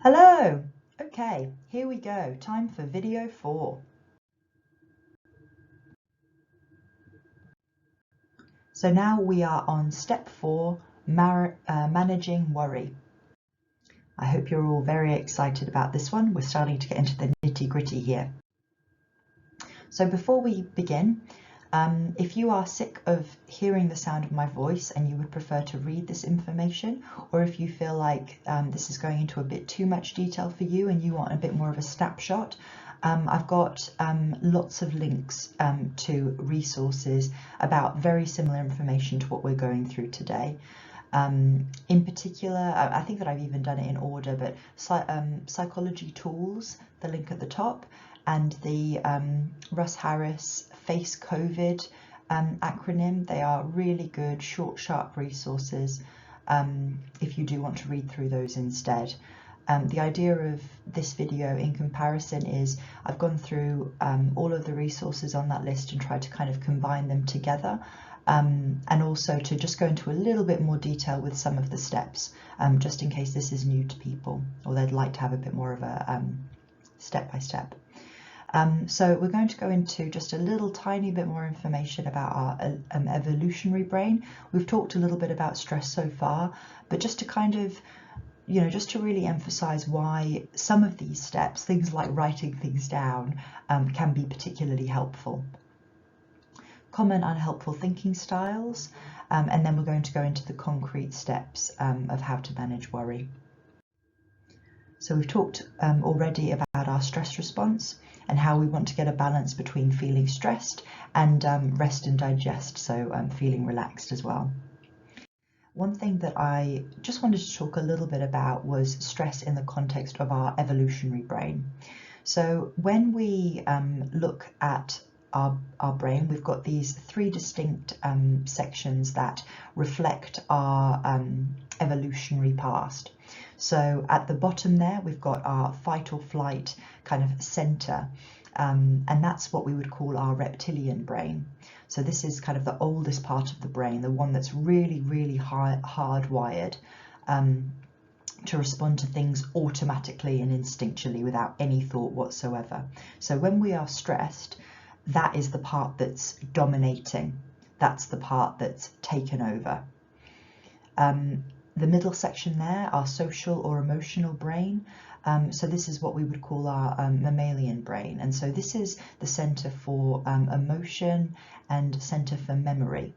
Hello! Okay, here we go. Time for video 4. So now we are on step 4, managing worry. I hope you're all very excited about this one. We're starting to get into the nitty-gritty here. So before we begin, if you are sick of hearing the sound of my voice and you would prefer to read this information, or if you feel like this is going into a bit too much detail for you and you want a bit more of a snapshot, I've got lots of links to resources about very similar information to what we're going through today. In particular, I think that I've even done it in order, but Psychology Tools, the link at the top, and the Russ Harris Face COVID acronym. They are really good, short, sharp resources if you do want to read through those instead. The idea of this video in comparison is I've gone through all of the resources on that list and tried to kind of combine them together, and also to just go into a little bit more detail with some of the steps, just in case this is new to people or they'd like to have a bit more of a step-by-step. So we're going to go into just a little tiny bit more information about our evolutionary brain. We've talked a little bit about stress so far, but just to kind of, just to really emphasize why some of these steps, things like writing things down, can be particularly helpful. Common unhelpful thinking styles, and then we're going to go into the concrete steps of how to manage worry. So we've talked already about our stress response and how we want to get a balance between feeling stressed and rest and digest, so feeling relaxed as well. One thing that I just wanted to talk a little bit about was stress in the context of our evolutionary brain. So when we look at our brain, we've got these three distinct sections that reflect our evolutionary past. So at the bottom there, we've got our fight or flight kind of center, and that's what we would call our reptilian brain. So this is kind of the oldest part of the brain, the one that's really, really hardwired to respond to things automatically and instinctually without any thought whatsoever. So when we are stressed, that is the part that's dominating. That's the part that's taken over. The middle section there, our social or emotional brain. So this is what we would call our mammalian brain. And so this is the center for emotion and center for memory.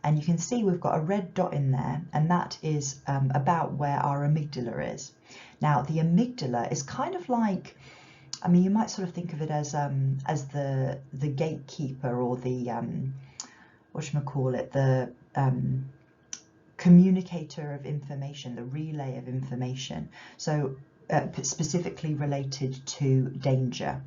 And you can see we've got a red dot in there, and that is about where our amygdala is. Now, the amygdala is kind of like, you might sort of think of it as the gatekeeper, or the the communicator of information, the relay of information. So specifically related to danger.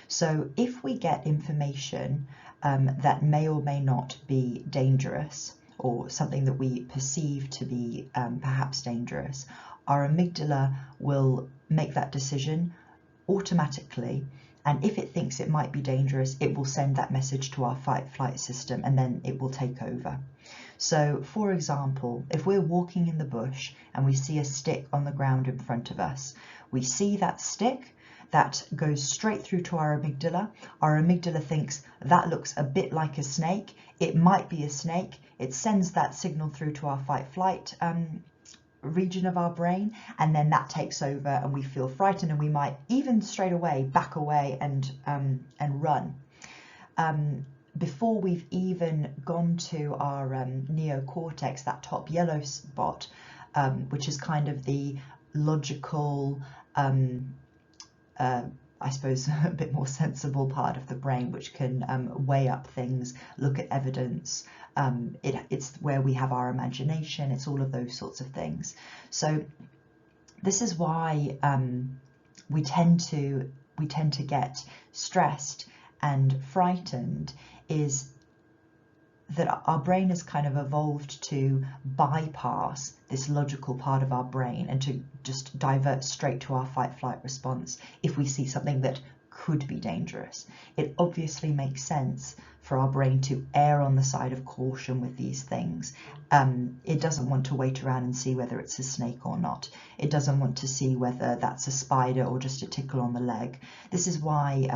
So if we get information that may or may not be dangerous, or something that we perceive to be perhaps dangerous, our amygdala will make that decision automatically, and if it thinks it might be dangerous, it will send that message to our fight-flight system, and then it will take over. So, for example, if we're walking in the bush and we see a stick on the ground in front of us, we see that stick, that goes straight through to our amygdala. Our amygdala thinks that looks a bit like a snake, it might be a snake. It sends that signal through to our fight-flight region of our brain, and then that takes over and we feel frightened, and we might even straight away back away and run. Before we've even gone to our neocortex, that top yellow spot, which is kind of the logical, I suppose a bit more sensible part of the brain, which can weigh up things, look at evidence. It's where we have our imagination. It's all of those sorts of things. So this is why we tend to get stressed and frightened, is that our brain has kind of evolved to bypass this logical part of our brain and to just divert straight to our fight-flight response if we see something that could be dangerous. It obviously makes sense for our brain to err on the side of caution with these things. It doesn't want to wait around and see whether it's a snake or not. It doesn't want to see whether that's a spider or just a tickle on the leg. This is why,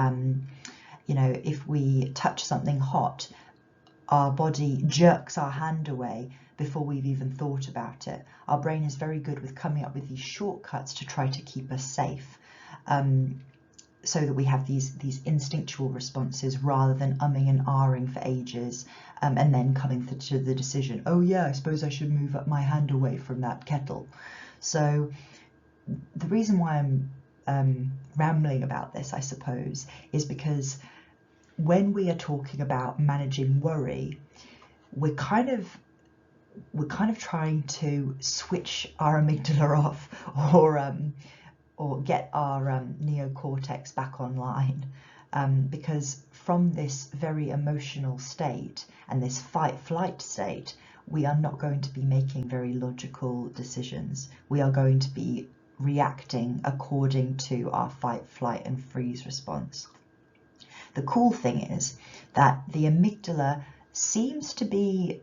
you know, if we touch something hot, our body jerks our hand away before we've even thought about it. Our brain is very good with coming up with these shortcuts to try to keep us safe, so that we have these instinctual responses rather than umming and ahhing for ages, and then coming to the decision, oh yeah, I suppose I should move up my hand away from that kettle. So the reason why I'm rambling about this, I suppose, is because when we are talking about managing worry, we're kind of trying to switch our amygdala off, or get our neocortex back online, because from this very emotional state and this fight-flight state, we are not going to be making very logical decisions. We are going to be reacting according to our fight, flight, and freeze response. The cool thing is that the amygdala seems to be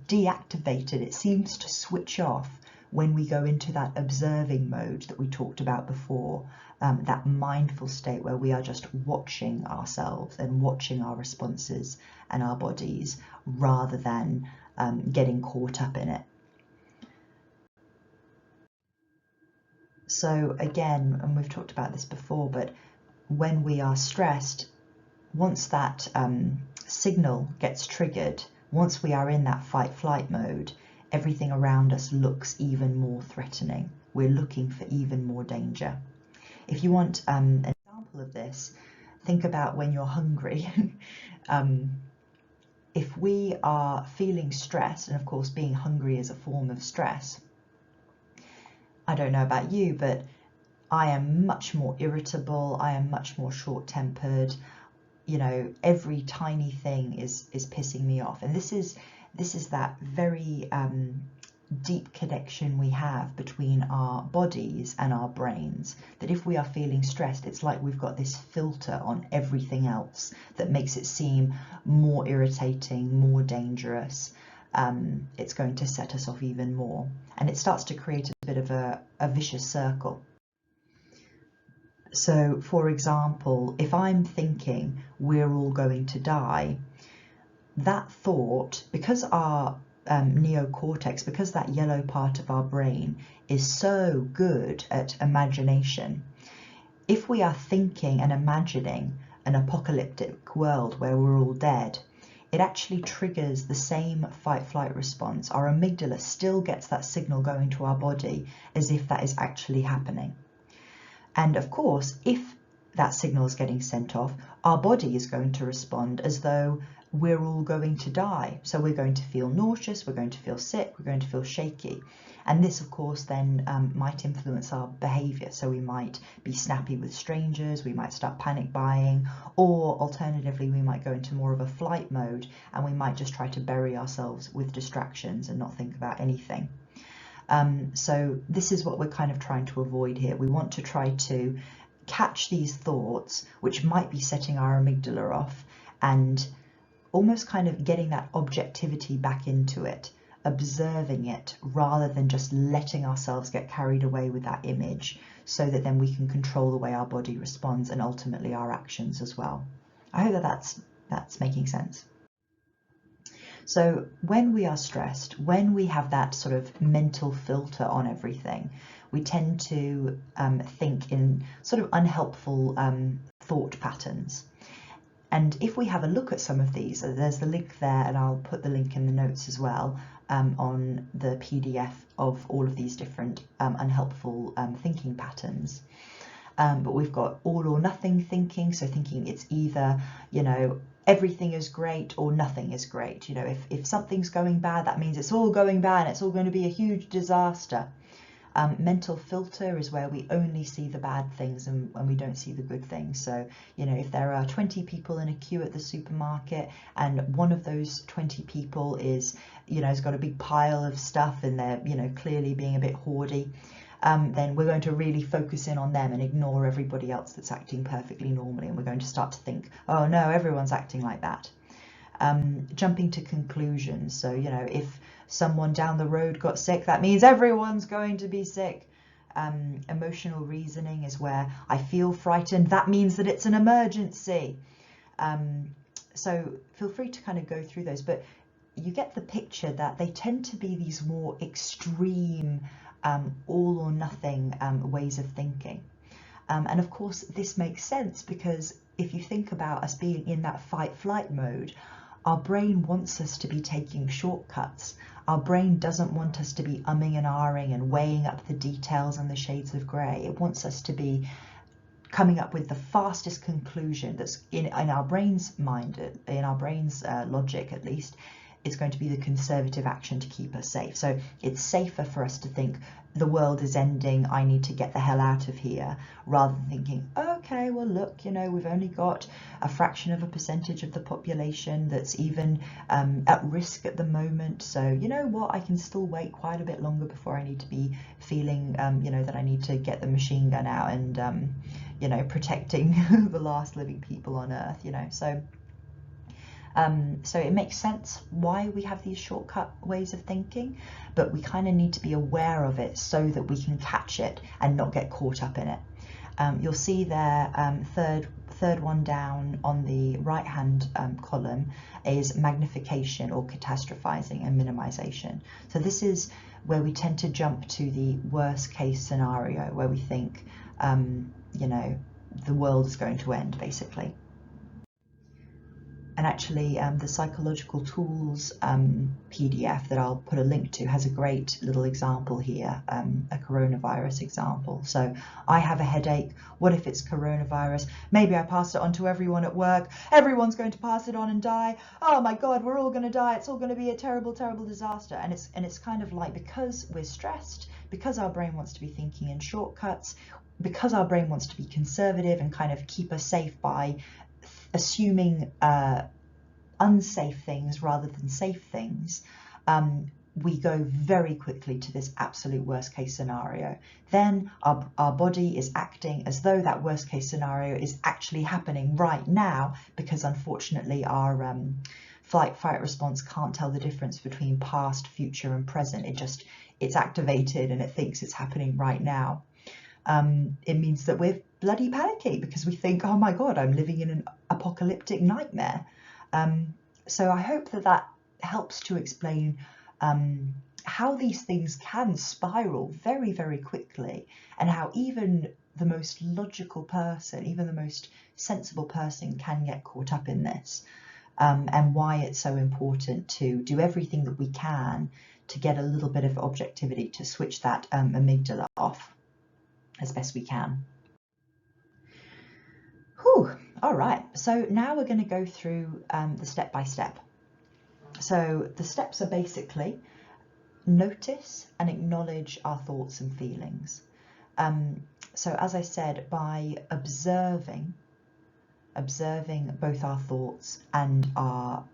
deactivated. It seems to switch off when we go into that observing mode that we talked about before, that mindful state where we are just watching ourselves and watching our responses and our bodies rather than getting caught up in it. So again, and we've talked about this before, but when we are stressed, once that signal gets triggered, once we are in that fight-flight mode, everything around us looks even more threatening. We're looking for even more danger. If you want an example of this, think about when you're hungry. If we are feeling stressed, and of course being hungry is a form of stress, I don't know about you, but I am much more irritable, I am much more short-tempered. You know, every tiny thing is pissing me off, and this is that very deep connection we have between our bodies and our brains, that if we are feeling stressed, it's like we've got this filter on everything else that makes it seem more irritating, more dangerous. It's going to set us off even more, and it starts to create a bit of a vicious circle. So, for example, if I'm thinking we're all going to die, that thought, because our neocortex, because that yellow part of our brain is so good at imagination, if we are thinking and imagining an apocalyptic world where we're all dead, it actually triggers the same fight-flight response. Our amygdala still gets that signal going to our body as if that is actually happening. And of course, if that signal is getting sent off, our body is going to respond as though we're all going to die. So we're going to feel nauseous, we're going to feel sick, we're going to feel shaky. And this, of course, then might influence our behavior. So we might be snappy with strangers, we might start panic buying, or alternatively, we might go into more of a flight mode and we might just try to bury ourselves with distractions and not think about anything. So this is what we're kind of trying to avoid here. We want to try to catch these thoughts, which might be setting our amygdala off, and almost kind of getting that objectivity back into it, observing it rather than just letting ourselves get carried away with that image, so that then we can control the way our body responds and ultimately our actions as well. I hope that that's making sense. So when we are stressed, when we have that sort of mental filter on everything, we tend to think in sort of unhelpful thought patterns. And if we have a look at some of these, there's the link there, and I'll put the link in the notes as well, on the PDF of all of these different unhelpful thinking patterns. But we've got all or nothing thinking, so thinking it's either, you know, everything is great or nothing is great. You know, if something's going bad, that means it's all going bad and it's all going to be a huge disaster. Mental filter is where we only see the bad things and we don't see the good things. So, you know, if there are 20 people in a queue at the supermarket and one of those 20 people is, you know, has got a big pile of stuff and they're, you know, clearly being a bit hoardy, then we're going to really focus in on them and ignore everybody else that's acting perfectly normally, and we're going to start to think, oh no, everyone's acting like that. Jumping to conclusions. So, you know, if someone down the road got sick, that means everyone's going to be sick. Emotional reasoning is where I feel frightened, that means that it's an emergency. So feel free to kind of go through those, but you get the picture that they tend to be these more extreme, all or nothing ways of thinking. And of course, this makes sense because if you think about us being in that fight-flight mode, our brain wants us to be taking shortcuts. Our brain doesn't want us to be umming and ahhing and weighing up the details and the shades of grey. It wants us to be coming up with the fastest conclusion that's in our brain's mind, in our brain's logic at least. It's going to be the conservative action to keep us safe. So it's safer for us to think the world is ending, I need to get the hell out of here, rather than thinking, okay, well look, you know, we've only got a fraction of a percentage of the population that's even at risk at the moment. So you know what, I can still wait quite a bit longer before I need to be feeling, you know, that I need to get the machine gun out and, you know, protecting the last living people on Earth, you know. So it makes sense why we have these shortcut ways of thinking, but we kind of need to be aware of it so that we can catch it and not get caught up in it. You'll see there, third one down on the right hand column is magnification or catastrophizing and minimization. So this is where we tend to jump to the worst case scenario, where we think, you know, the world is going to end basically. And actually, the Psychological Tools PDF that I'll put a link to has a great little example here, a coronavirus example. So I have a headache. What if it's coronavirus? Maybe I pass it on to everyone at work. Everyone's going to pass it on and die. Oh my God, we're all going to die. It's all going to be a terrible, terrible disaster. And it's kind of like, because we're stressed, because our brain wants to be thinking in shortcuts, because our brain wants to be conservative and kind of keep us safe by assuming unsafe things rather than safe things, we go very quickly to this absolute worst case scenario. Then our body is acting as though that worst case scenario is actually happening right now, because unfortunately our flight response can't tell the difference between past, future and present. It's activated and it thinks it's happening right now. It means that we're bloody panicky because we think, oh my God, I'm living in an apocalyptic nightmare. So I hope that helps to explain how these things can spiral very, very quickly, and how even the most logical person, even the most sensible person can get caught up in this, and why it's so important to do everything that we can to get a little bit of objectivity, to switch that amygdala off as best we can. Whew. All right, so now we're going to go through the step by step. So the steps are basically notice and acknowledge our thoughts and feelings. So as I said, by observing both our thoughts and our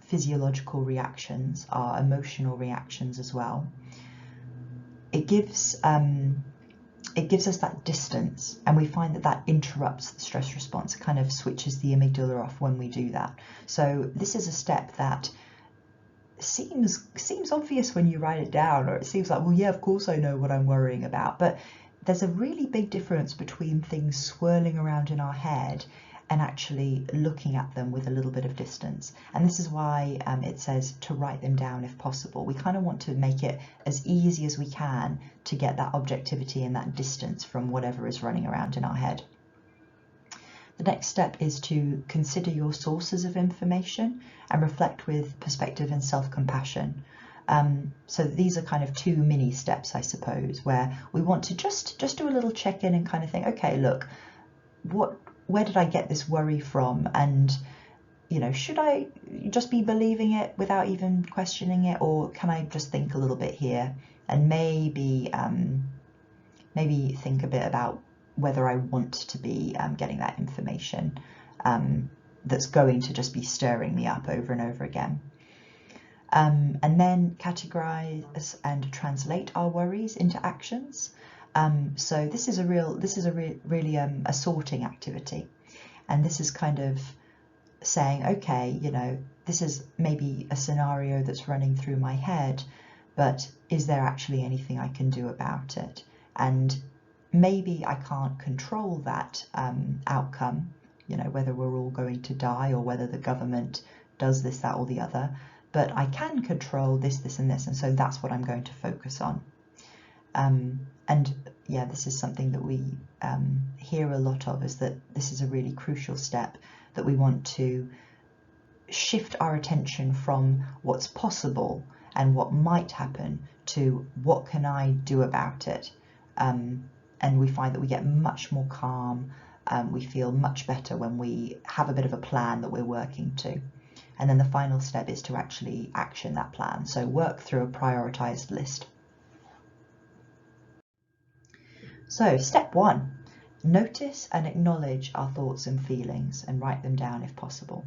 physiological reactions, our emotional reactions as well, it gives us that distance, and we find that interrupts the stress response. It kind of switches the amygdala off when we do that. So this is a step that seems obvious when you write it down, or it seems like, well, yeah, of course I know what I'm worrying about. But there's a really big difference between things swirling around in our head and actually looking at them with a little bit of distance. And this is why it says to write them down if possible. We kind of want to make it as easy as we can to get that objectivity and that distance from whatever is running around in our head. The next step is to consider your sources of information and reflect with perspective and self-compassion. So these are kind of two mini steps, I suppose, where we want to just do a little check-in and kind of think, okay, look, where did I get this worry from? And, you know, should I just be believing it without even questioning it, or can I just think a little bit here and maybe think a bit about whether I want to be getting that information that's going to just be stirring me up over and over again. And then categorize and translate our worries into actions. So this is really a sorting activity, and this is kind of saying, okay, this is maybe a scenario that's running through my head, but is there actually anything I can do about it? And maybe I can't control that outcome, whether we're all going to die or whether the government does this, that, or the other, but I can control this, this, and this, and so that's what I'm going to focus on. And yeah, this is something that we hear a lot of, is that this is a really crucial step, that we want to shift our attention from what's possible and what might happen to what can I do about it. And we find that we get much more calm, we feel much better when we have a bit of a plan that we're working to. And then the final step is to actually action that plan. So work through a prioritized list. So step 1, notice and acknowledge our thoughts and feelings and write them down if possible.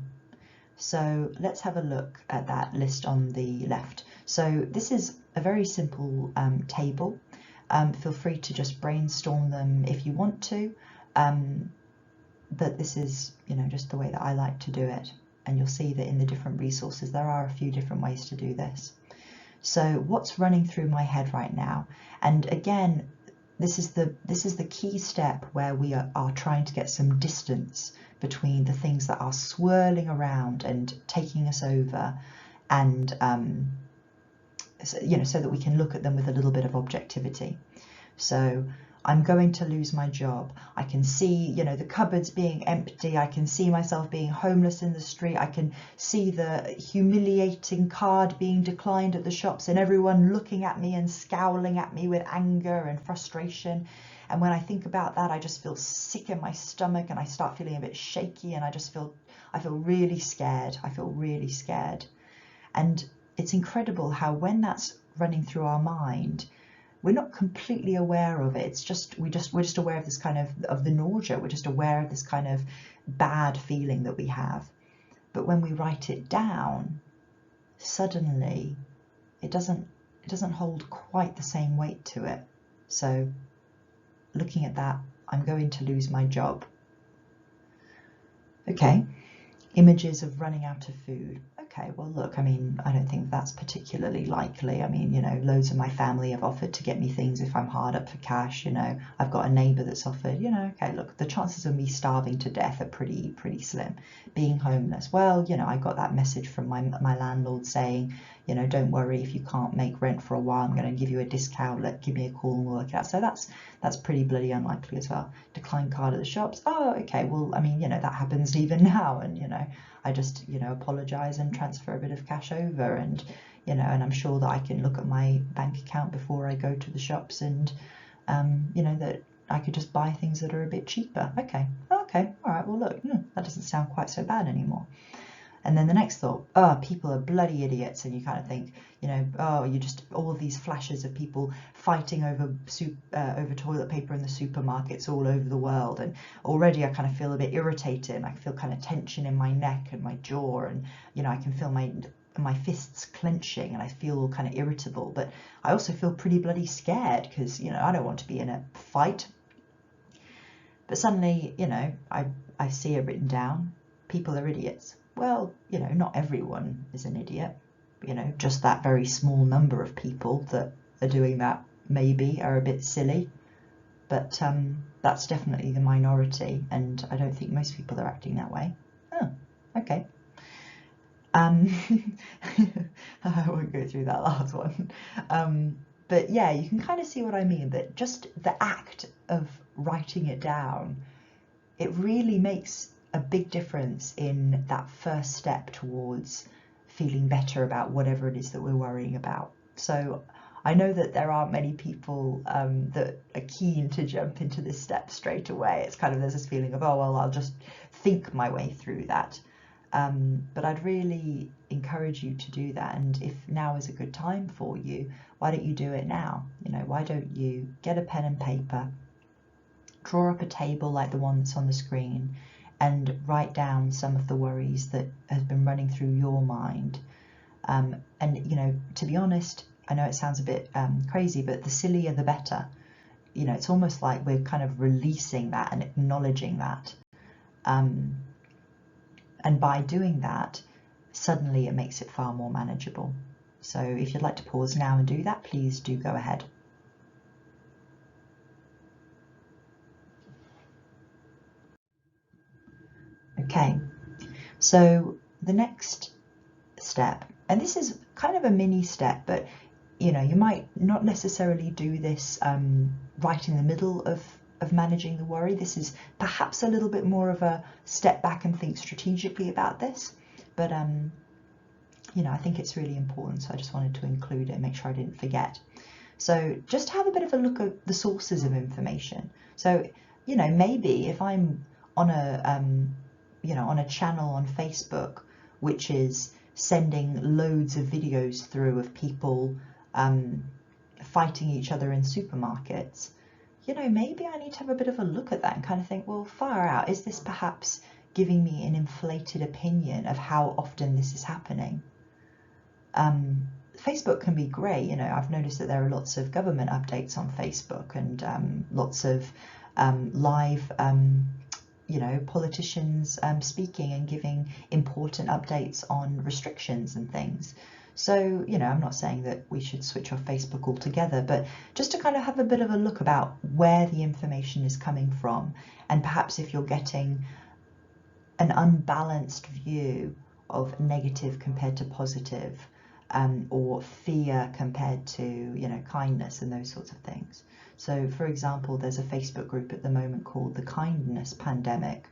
So let's have a look at that list on the left. So this is a very simple table. Feel free to just brainstorm them if you want to, but this is just the way that I like to do it. And you'll see that in the different resources there are a few different ways to do this. So what's running through my head right now? And again, this is the key step where we are trying to get some distance between the things that are swirling around and taking us over, and so that we can look at them with a little bit of objectivity. So I'm going to lose my job. I can see, the cupboards being empty. I can see myself being homeless in the street. I can see the humiliating card being declined at the shops and everyone looking at me and scowling at me with anger and frustration. And when I think about that, I just feel sick in my stomach and I start feeling a bit shaky, and I feel really scared. I feel really scared. And it's incredible how when that's running through our mind, we're not completely aware of it. It's just we're just aware of this kind of the nausea. We're just aware of this kind of bad feeling that we have. But when we write it down, suddenly it doesn't hold quite the same weight to it. So looking at that, I'm going to lose my job. Okay, images of running out of food. Okay, well look, I mean, I don't think that's particularly likely. I mean, loads of my family have offered to get me things if I'm hard up for cash. I've got a neighbour that's offered, okay, look, the chances of me starving to death are pretty slim. Being homeless, well, I got that message from my landlord saying, don't worry, if you can't make rent for a while, I'm going to give you a discount, give me a call and we'll work it out. So that's pretty bloody unlikely as well. Decline card at the shops. Oh, okay, well, I mean, that happens even now, and I just apologize and transfer a bit of cash over, and and I'm sure that I can look at my bank account before I go to the shops, and that I could just buy things that are a bit cheaper. Okay, all right, well look, that doesn't sound quite so bad anymore. And then the next thought, oh, people are bloody idiots, and you kind of think, oh, you just all of these flashes of people fighting over toilet paper in the supermarkets all over the world, and already I kind of feel a bit irritated, and I feel kind of tension in my neck and my jaw, and I can feel my fists clenching, and I feel kind of irritable, but I also feel pretty bloody scared because I don't want to be in a fight. But suddenly, I see it written down, people are idiots. Well, not everyone is an idiot. Just that very small number of people that are doing that maybe are a bit silly. But that's definitely the minority, and I don't think most people are acting that way. Oh, okay. I won't go through that last one. But yeah, you can kind of see what I mean, that just the act of writing it down, it really makes a big difference in that first step towards feeling better about whatever it is that we're worrying about. So I know that there aren't many people that are keen to jump into this step straight away. It's kind of, there's this feeling of, oh, well, I'll just think my way through that. But I'd really encourage you to do that. And if now is a good time for you, why don't you do it now? Why don't you get a pen and paper, draw up a table like the one that's on the screen, and write down some of the worries that have been running through your mind. And, you know, to be honest, I know it sounds a bit crazy, but the sillier the better. You know, it's almost like we're kind of releasing that and acknowledging that. And by doing that, suddenly it makes it far more manageable. So if you'd like to pause now and do that, please do go ahead. Okay, so the next step, and this is kind of a mini step, but you know, you might not necessarily do this right in the middle of managing the worry. This is perhaps a little bit more of a step back and think strategically about this, but you know, I think it's really important, so I just wanted to include it and make sure I didn't forget. So just have a bit of a look at the sources of information. So, you know, maybe if I'm on a you know, on a channel on Facebook which is sending loads of videos through of people fighting each other in supermarkets, you know, maybe I need to have a bit of a look at that and kind of think, well, far out, is this perhaps giving me an inflated opinion of how often this is happening? Facebook can be great. You know, I've noticed that there are lots of government updates on Facebook and lots of live you know, politicians speaking and giving important updates on restrictions and things. So, you know, I'm not saying that we should switch off Facebook altogether, but just to kind of have a bit of a look about where the information is coming from, and perhaps if you're getting an unbalanced view of negative compared to positive, or fear compared to, you know, kindness and those sorts of things. So, for example, there's a Facebook group at the moment called the Kindness Pandemic,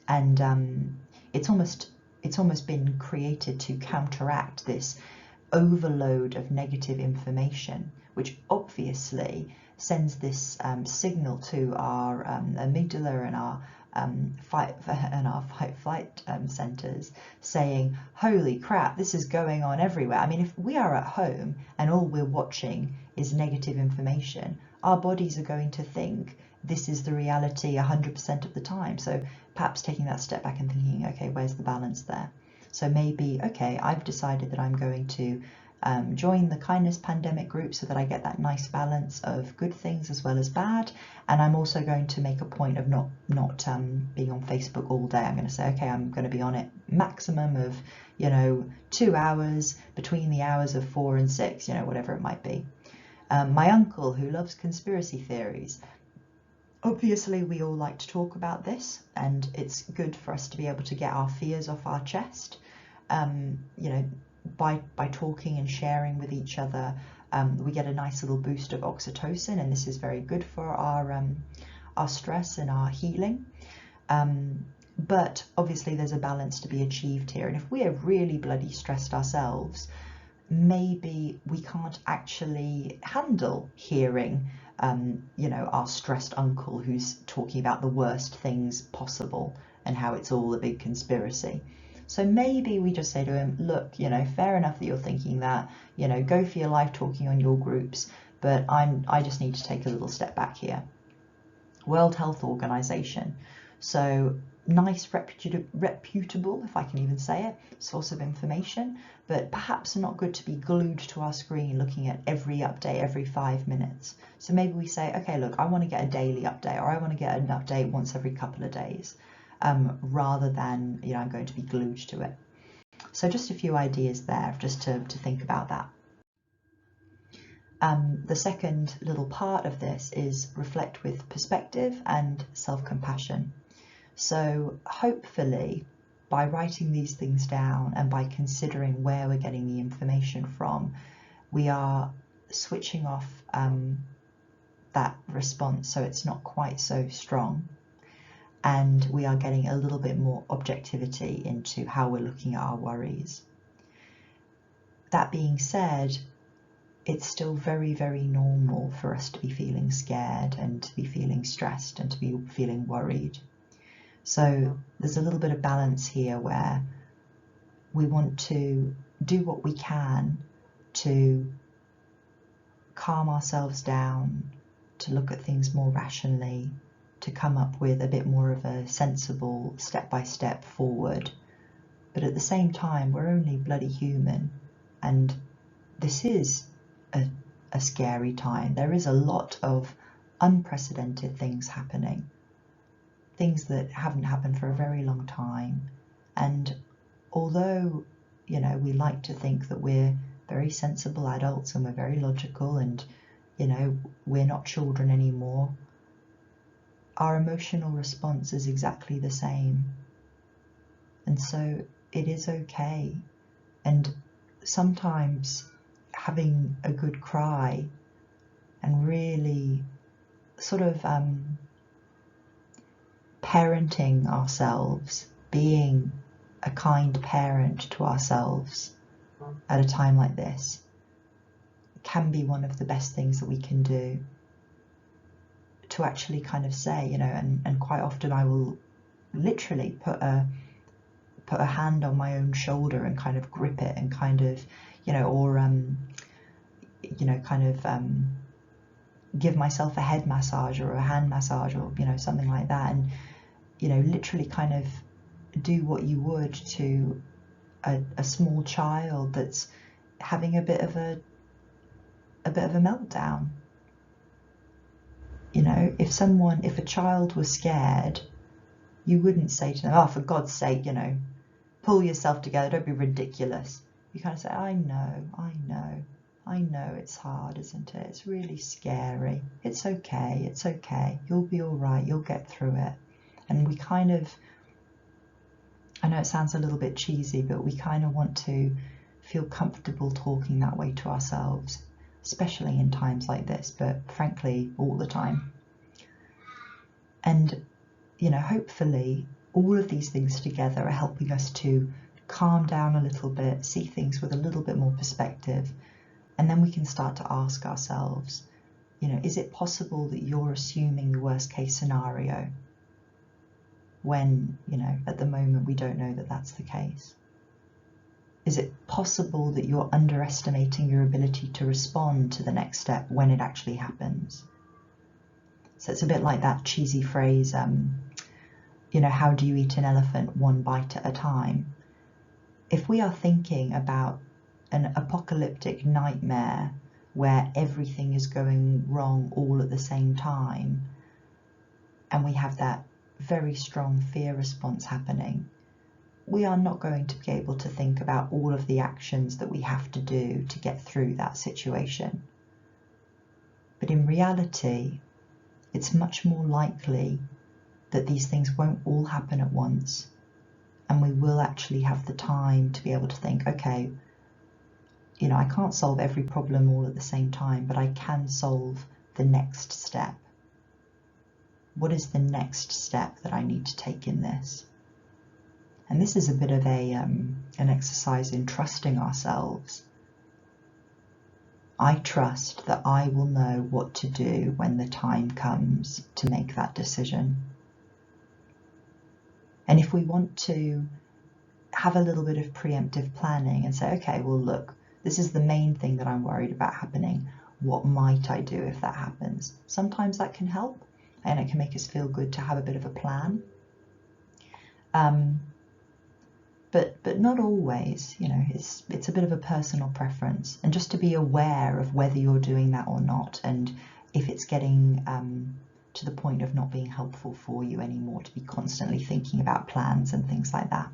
and it's almost been created to counteract this overload of negative information, which obviously sends this signal to our amygdala and our fight-flight centers, saying, holy crap, this is going on everywhere. I mean, if we are at home and all we're watching is negative information, our bodies are going to think this is the reality 100% of the time. So perhaps taking that step back and thinking, okay, where's the balance there? So maybe, okay, I've decided that I'm going to join the Kindness Pandemic group so that I get that nice balance of good things as well as bad. And I'm also going to make a point of not being on Facebook all day. I'm going to say, okay, I'm going to be on it maximum of, you know, 2 hours between the hours of 4 and 6, you know, whatever it might be. My uncle, who loves conspiracy theories, obviously we all like to talk about this, and it's good for us to be able to get our fears off our chest. You know, by talking and sharing with each other, we get a nice little boost of oxytocin, and this is very good for our stress and our healing. But obviously there's a balance to be achieved here, and if we are really bloody stressed ourselves, maybe we can't actually handle hearing you know, our stressed uncle who's talking about the worst things possible and how it's all a big conspiracy. So maybe we just say to him, look, you know, fair enough that you're thinking that, you know, go for your life talking on your groups, but I just need to take a little step back here. World Health Organization. So nice, reputable, if I can even say it, source of information, but perhaps not good to be glued to our screen looking at every update every 5 minutes. So maybe we say, okay, look, I want to get a daily update, or I want to get an update once every couple of days, rather than, you know, I'm going to be glued to it. So just a few ideas there, just to think about that. The second little part of this is reflect with perspective and self-compassion. So hopefully by writing these things down and by considering where we're getting the information from, we are switching off that response so it's not quite so strong, and we are getting a little bit more objectivity into how we're looking at our worries. That being said, it's still very, very normal for us to be feeling scared and to be feeling stressed and to be feeling worried. So there's a little bit of balance here where we want to do what we can to calm ourselves down, to look at things more rationally, to come up with a bit more of a sensible step-by-step forward. But at the same time, we're only bloody human, And this is a scary time. There is a lot of unprecedented things happening, things that haven't happened for a very long time. And although, you know, we like to think that we're very sensible adults and we're very logical and, you know, we're not children anymore, our emotional response is exactly the same. And so it is okay. And sometimes having a good cry and really sort of parenting ourselves, being a kind parent to ourselves at a time like this, can be one of the best things that we can do. To actually kind of say, you know, and quite often I will literally put a hand on my own shoulder and kind of grip it and kind of, you know, or you know, kind of give myself a head massage or a hand massage or, you know, something like that, and, you know, literally kind of do what you would to a small child that's having a bit of a meltdown. You know, if a child was scared, you wouldn't say to them, oh, for God's sake, you know, pull yourself together, don't be ridiculous. You kind of say, I know it's hard, isn't it? It's really scary. It's okay. You'll be all right. You'll get through it. And we kind of, I know it sounds a little bit cheesy, but we kind of want to feel comfortable talking that way to ourselves, especially in times like this, but frankly, all the time. And, you know, hopefully all of these things together are helping us to calm down a little bit, see things with a little bit more perspective, and then we can start to ask ourselves, you know, is it possible that you're assuming the worst case scenario when, you know, at the moment we don't know that that's the case? Is it possible that you're underestimating your ability to respond to the next step when it actually happens? So it's a bit like that cheesy phrase, you know, how do you eat an elephant? One bite at a time. If we are thinking about an apocalyptic nightmare where everything is going wrong all at the same time, and we have that very strong fear response happening, we are not going to be able to think about all of the actions that we have to do to get through that situation. But in reality, it's much more likely that these things won't all happen at once, and we will actually have the time to be able to think, okay, you know, I can't solve every problem all at the same time, but I can solve the next step. What is the next step that I need to take in this? And this is a bit of an exercise in trusting ourselves. I trust that I will know what to do when the time comes to make that decision. And if we want to have a little bit of preemptive planning and say, okay, well, look, this is the main thing that I'm worried about happening. What might I do if that happens? Sometimes that can help, and it can make us feel good to have a bit of a plan. But not always, you know, it's a bit of a personal preference, and just to be aware of whether you're doing that or not, and if it's getting to the point of not being helpful for you anymore, to be constantly thinking about plans and things like that.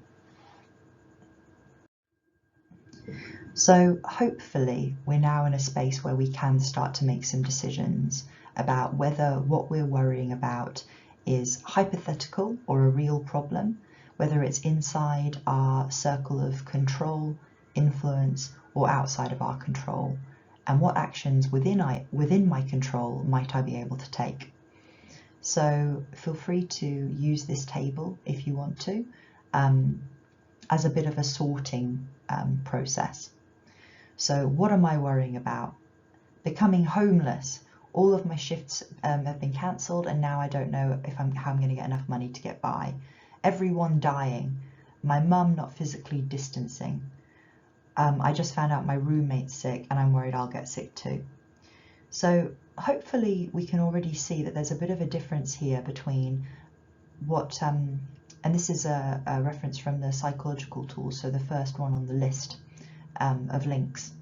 So hopefully we're now in a space where we can start to make some decisions about whether what we're worrying about is hypothetical or a real problem, whether it's inside our circle of control, influence, or outside of our control, and what actions within my control might I be able to take. So feel free to use this table if you want to, as a bit of a sorting process. So what am I worrying about? Becoming homeless. All of my shifts have been cancelled, and now I don't know how I'm going to get enough money to get by. Everyone dying. My mum not physically distancing. I just found out my roommate's sick, and I'm worried I'll get sick too. So hopefully we can already see that there's a bit of a difference here between what, and this is a reference from the psychological tools, so the first one on the list, of links.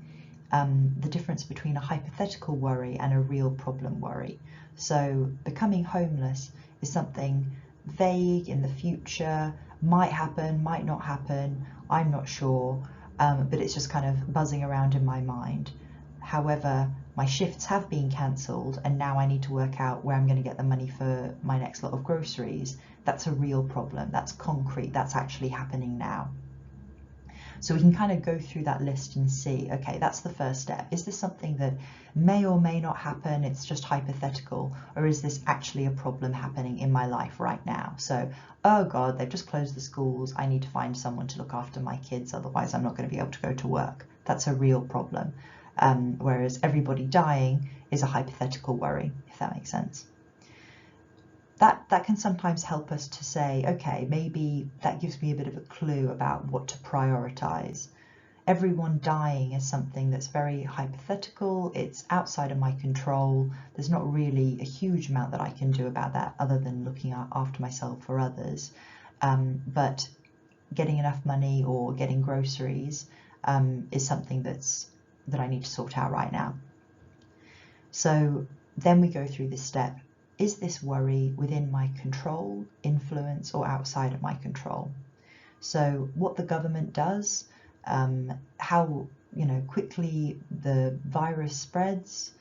The difference between a hypothetical worry and a real problem worry. So becoming homeless is something vague in the future, might happen, might not happen, I'm not sure, but it's just kind of buzzing around in my mind. However, my shifts have been cancelled and now I need to work out where I'm going to get the money for my next lot of groceries. That's a real problem, that's concrete, that's actually happening now. So we can kind of go through that list and see, okay, that's the first step. Is this something that may or may not happen, it's just hypothetical, or is this actually a problem happening in my life right now? So, oh God, they've just closed the schools, I need to find someone to look after my kids, otherwise I'm not going to be able to go to work. That's a real problem. Whereas everybody dying is a hypothetical worry, if that makes sense. That can sometimes help us to say, okay, maybe that gives me a bit of a clue about what to prioritize. Everyone dying is something that's very hypothetical, it's outside of my control, there's not really a huge amount that I can do about that other than looking after myself or others. But getting enough money or getting groceries is something that I need to sort out right now. So then we go through this step. Is this worry within my control, influence, or outside of my control? So what the government does, how quickly the virus spreads,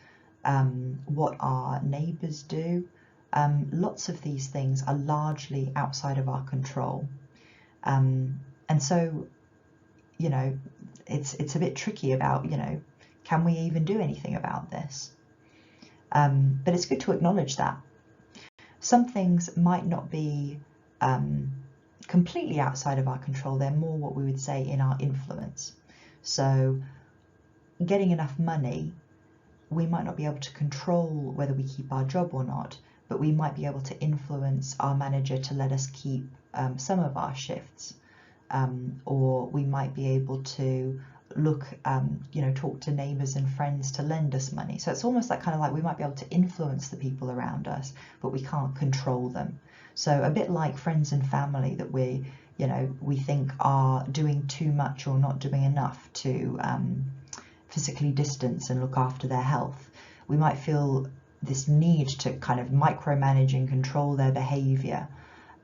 what our neighbours do, lots of these things are largely outside of our control. And so, it's a bit tricky about, can we even do anything about this? But it's good to acknowledge that. Some things might not be completely outside of our control, they're more what we would say in our influence. So getting enough money, we might not be able to control whether we keep our job or not, but we might be able to influence our manager to let us keep some of our shifts, or we might be able to look, talk to neighbours and friends to lend us money. So it's almost like we might be able to influence the people around us, but we can't control them. So a bit like friends and family that we think are doing too much or not doing enough to physically distance and look after their health. We might feel this need to kind of micromanage and control their behaviour,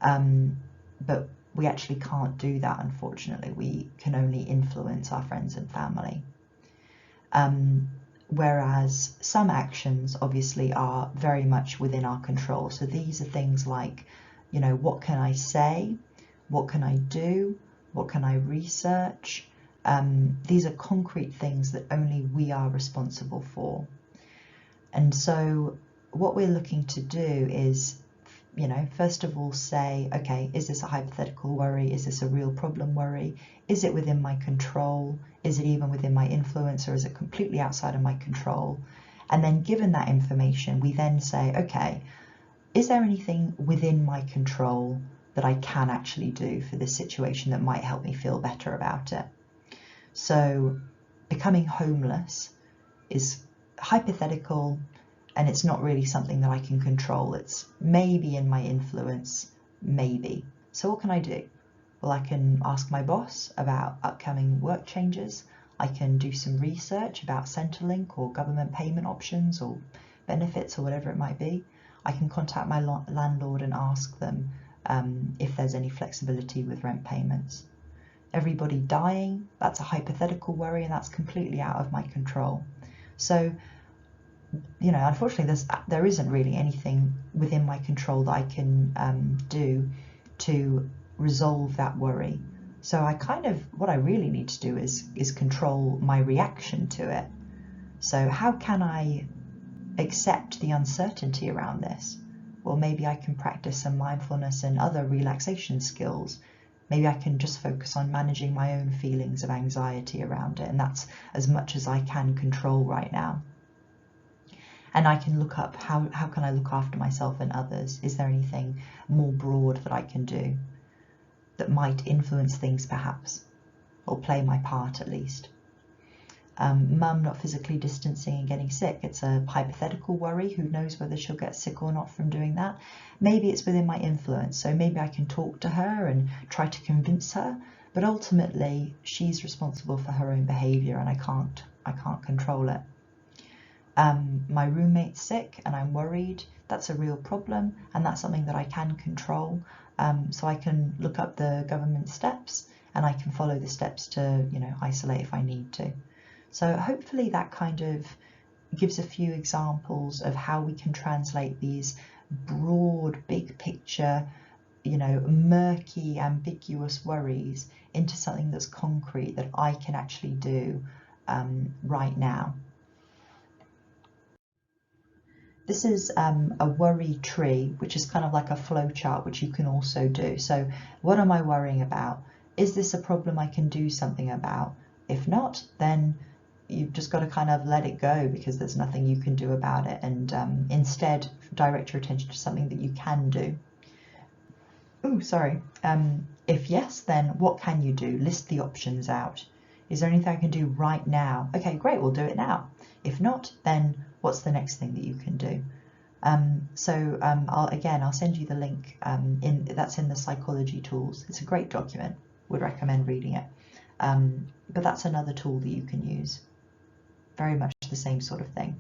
but we actually can't do that, unfortunately. We can only influence our friends and family. Whereas some actions obviously are very much within our control. So these are things like, what can I say? What can I do? What can I research? These are concrete things that only we are responsible for. And so what we're looking to do is, first of all say, okay, is this a hypothetical worry? Is this a real problem worry? Is it within my control? Is it even within my influence, or is it completely outside of my control? And then given that information, we then say, okay, is there anything within my control that I can actually do for this situation that might help me feel better about it? So becoming homeless is hypothetical, and it's not really something that I can control. It's maybe in my influence, maybe. So what can I do? Well, I can ask my boss about upcoming work changes. I can do some research about Centrelink or government payment options or benefits or whatever it might be. I can contact my landlord and ask them if there's any flexibility with rent payments. Everybody dying, that's a hypothetical worry, and that's completely out of my control. So, unfortunately, there isn't really anything within my control that I can do to resolve that worry. So what I really need to do is control my reaction to it. So how can I accept the uncertainty around this? Well, maybe I can practice some mindfulness and other relaxation skills. Maybe I can just focus on managing my own feelings of anxiety around it, and that's as much as I can control right now. And I can look up how can I look after myself and others? Is there anything more broad that I can do that might influence things perhaps, or play my part at least? Mum not physically distancing and getting sick, it's a hypothetical worry. Who knows whether she'll get sick or not from doing that? Maybe it's within my influence, so maybe I can talk to her and try to convince her, But ultimately, she's responsible for her own behaviour, and I can't control it. My roommate's sick and I'm worried. That's a real problem, and that's something that I can control. So I can look up the government steps, and I can follow the steps to, isolate if I need to. So hopefully that kind of gives a few examples of how we can translate these broad, big picture, murky, ambiguous worries into something that's concrete that I can actually do right now. This is a worry tree, which is kind of like a flow chart, which you can also do. So what am I worrying about? Is this a problem I can do something about? If not, then you've just got to kind of let it go, because there's nothing you can do about it, and instead direct your attention to something that you can do. Oh, sorry. If yes, then what can you do? List the options out. Is there anything I can do right now? Okay, great, we'll do it now. If not, then what's the next thing that you can do? I'll send you the link that's in the psychology tools. It's a great document, would recommend reading it. But that's another tool that you can use. Very much the same sort of thing.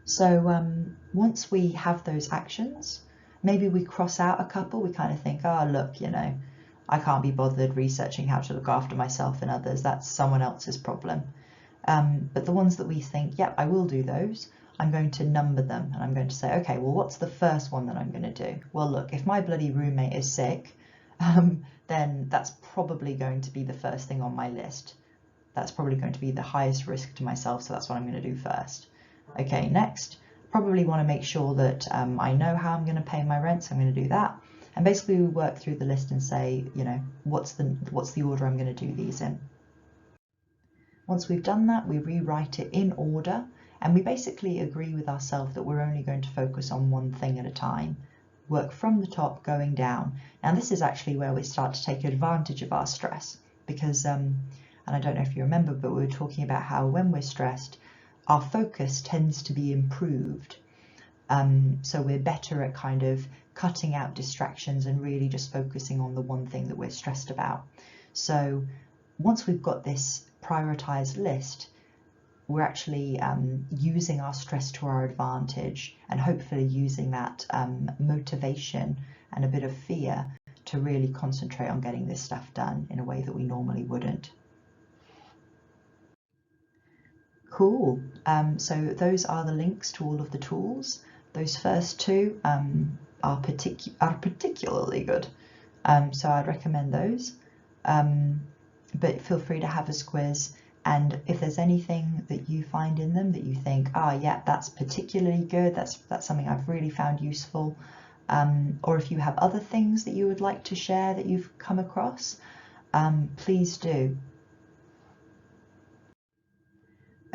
So once we have those actions, maybe we cross out a couple. We kind of think, oh, look, I can't be bothered researching how to look after myself and others. That's someone else's problem. But the ones that we think, yep, I will do those, I'm going to number them, and I'm going to say, okay, well, what's the first one that I'm going to do? Well, look, if my bloody roommate is sick, then that's probably going to be the first thing on my list. That's probably going to be the highest risk to myself, so that's what I'm going to do first. Okay, next, probably want to make sure that I know how I'm going to pay my rent, so I'm going to do that. And basically we work through the list and say, what's the order I'm going to do these in. Once we've done that, we rewrite it in order, and we basically agree with ourselves that we're only going to focus on one thing at a time. Work from the top going down. Now this is actually where we start to take advantage of our stress, because, and I don't know if you remember, but we were talking about how when we're stressed, our focus tends to be improved. So we're better at kind of cutting out distractions and really just focusing on the one thing that we're stressed about. So once we've got this prioritized list, we're actually using our stress to our advantage, and hopefully using that motivation and a bit of fear to really concentrate on getting this stuff done in a way that we normally wouldn't. Cool. So those are the links to all of the tools. Those first two are particularly good. So I'd recommend those. But feel free to have a quiz, and if there's anything that you find in them that you think, yeah, that's particularly good, that's something I've really found useful, or if you have other things that you would like to share that you've come across, please do.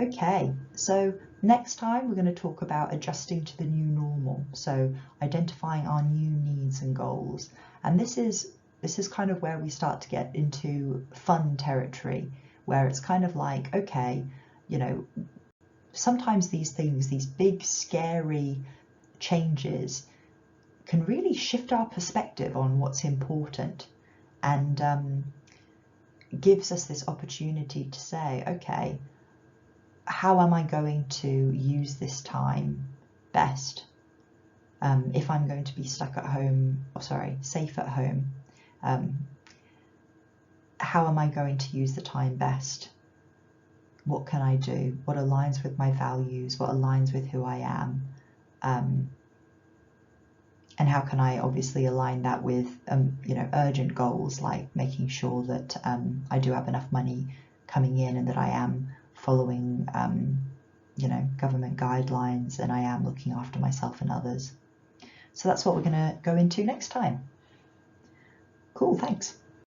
Okay, so next time we're going to talk about adjusting to the new normal, so identifying our new needs and goals, and this is kind of where we start to get into fun territory, where it's kind of like, okay, sometimes these things, these big scary changes, can really shift our perspective on what's important, and gives us this opportunity to say, okay, how am I going to use this time best? If I'm going to be stuck at home, safe at home, how am I going to use the time best? What can I do? What aligns with my values? What aligns with who I am? And how can I obviously align that with, urgent goals, like making sure that I do have enough money coming in, and that I am following, government guidelines, and I am looking after myself and others. So that's what we're going to go into next time. Cool, thanks.